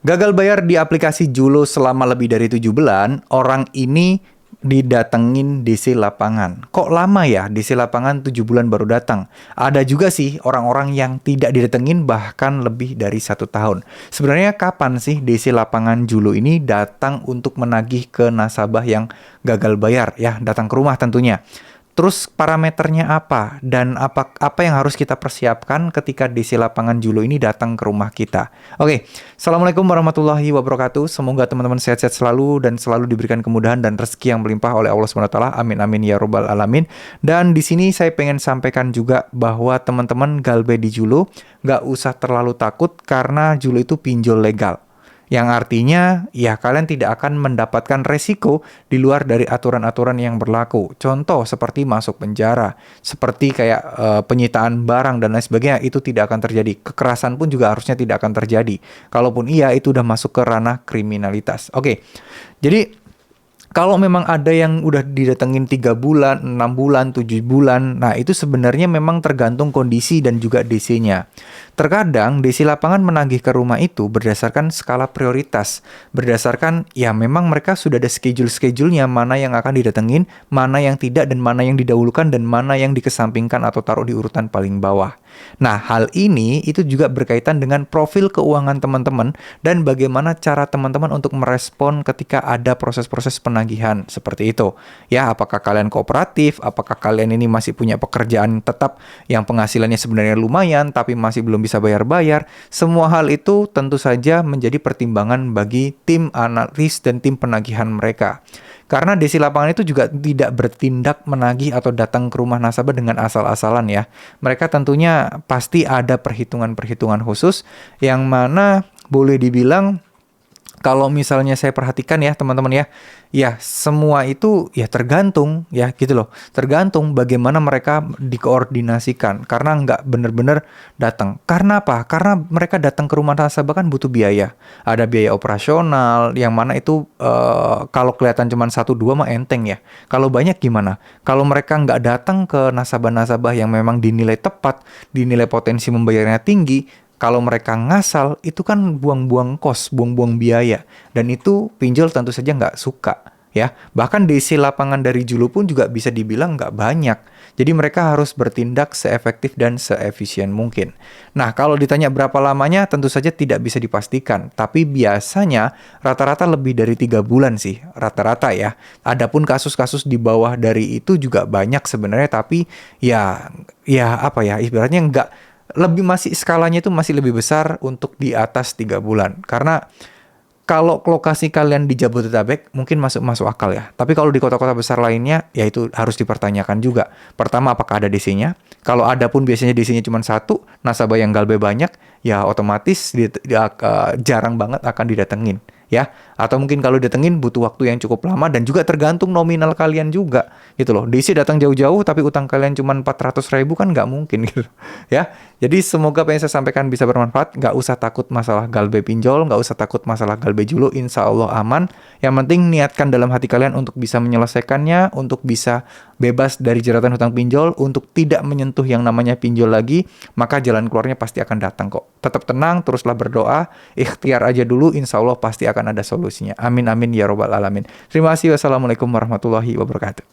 Gagal bayar di aplikasi Julo selama lebih dari 7 bulan, orang ini didatengin DC lapangan. Kok lama ya DC lapangan 7 bulan baru datang? Ada juga sih orang-orang yang tidak didatengin bahkan lebih dari 1 tahun. Sebenarnya kapan sih DC lapangan Julo ini datang untuk menagih ke nasabah yang gagal bayar? Ya, datang ke rumah tentunya. Terus parameternya apa dan apa yang harus kita persiapkan ketika DC lapangan Julo ini datang ke rumah kita? Oke, Assalamualaikum warahmatullahi wabarakatuh. Semoga teman-teman sehat-sehat selalu dan selalu diberikan kemudahan dan rezeki yang melimpah oleh Allah SWT. Amin amin ya robbal alamin. Dan di sini saya pengen sampaikan juga bahwa teman-teman galbe di Julo nggak usah terlalu takut karena Julo itu pinjol legal. Yang artinya, ya kalian tidak akan mendapatkan resiko di luar dari aturan-aturan yang berlaku. Contoh seperti masuk penjara, seperti kayak penyitaan barang dan lain sebagainya, itu tidak akan terjadi. Kekerasan pun juga harusnya tidak akan terjadi. Kalaupun iya, itu udah masuk ke ranah kriminalitas. Oke, jadi kalau memang ada yang udah didatengin 3 bulan, 6 bulan, 7 bulan, nah itu sebenarnya memang tergantung kondisi dan juga DC-nya. Terkadang DC lapangan menagih ke rumah itu berdasarkan skala prioritas. Berdasarkan ya memang mereka sudah ada schedule-schedule-nya mana yang akan didatengin, mana yang tidak dan mana yang didahulukan dan mana yang dikesampingkan atau taruh di urutan paling bawah. Nah, hal ini itu juga berkaitan dengan profil keuangan teman-teman dan bagaimana cara teman-teman untuk merespon ketika ada proses-proses penagihan seperti itu. Ya, apakah kalian kooperatif, apakah kalian ini masih punya pekerjaan tetap yang penghasilannya sebenarnya lumayan tapi masih belum bisa bayar-bayar. Semua hal itu tentu saja menjadi pertimbangan bagi tim analis dan tim penagihan mereka. Karena DC lapangan itu juga tidak bertindak menagih atau datang ke rumah nasabah dengan asal-asalan ya. Mereka tentunya pasti ada perhitungan-perhitungan khusus yang mana boleh dibilang kalau misalnya saya perhatikan ya teman-teman ya semua itu ya tergantung ya gitu loh. Tergantung bagaimana mereka dikoordinasikan karena nggak bener-bener datang. Karena apa? Karena mereka datang ke rumah nasabah kan butuh biaya. Ada biaya operasional yang mana itu kalau kelihatan cuma 1-2 mah enteng ya. Kalau banyak gimana? Kalau mereka nggak datang ke nasabah-nasabah yang memang dinilai tepat, dinilai potensi membayarnya tinggi, kalau mereka ngasal, itu kan buang-buang kos, buang-buang biaya. Dan itu pinjol tentu saja nggak suka. Ya, bahkan DC lapangan dari Julo pun juga bisa dibilang nggak banyak. Jadi mereka harus bertindak seefektif dan seefisien mungkin. Nah, kalau ditanya berapa lamanya, tentu saja tidak bisa dipastikan. Tapi biasanya rata-rata lebih dari 3 bulan sih, rata-rata ya. Adapun kasus-kasus di bawah dari itu juga banyak sebenarnya, tapi ya apa ya, ibaratnya nggak lebih masih skalanya itu masih lebih besar untuk di atas 3 bulan. Karena kalau lokasi kalian di Jabodetabek mungkin masuk akal ya. Tapi kalau di kota-kota besar lainnya ya itu harus dipertanyakan juga. Pertama apakah ada DC-nya? Kalau ada pun biasanya DC-nya cuma 1, nasabah yang galbe banyak, ya otomatis jarang banget akan didatengin. Ya, atau mungkin kalau datengin butuh waktu yang cukup lama dan juga tergantung nominal kalian juga gitu loh. DC datang jauh-jauh tapi utang kalian cuma 400.000 kan nggak mungkin gitu ya. Jadi semoga apa yang saya sampaikan bisa bermanfaat. Nggak usah takut masalah galbe pinjol, nggak usah takut masalah galbe Julo, insya Allah aman. Yang penting niatkan dalam hati kalian untuk bisa menyelesaikannya, untuk bisa bebas dari jeratan hutang pinjol, untuk tidak menyentuh yang namanya pinjol lagi, maka jalan keluarnya pasti akan datang kok. Tetap tenang, teruslah berdoa, ikhtiar aja dulu, insya Allah pasti akan ada solusinya. Amin amin ya robbal alamin. Terima kasih. Wassalamualaikum warahmatullahi wabarakatuh.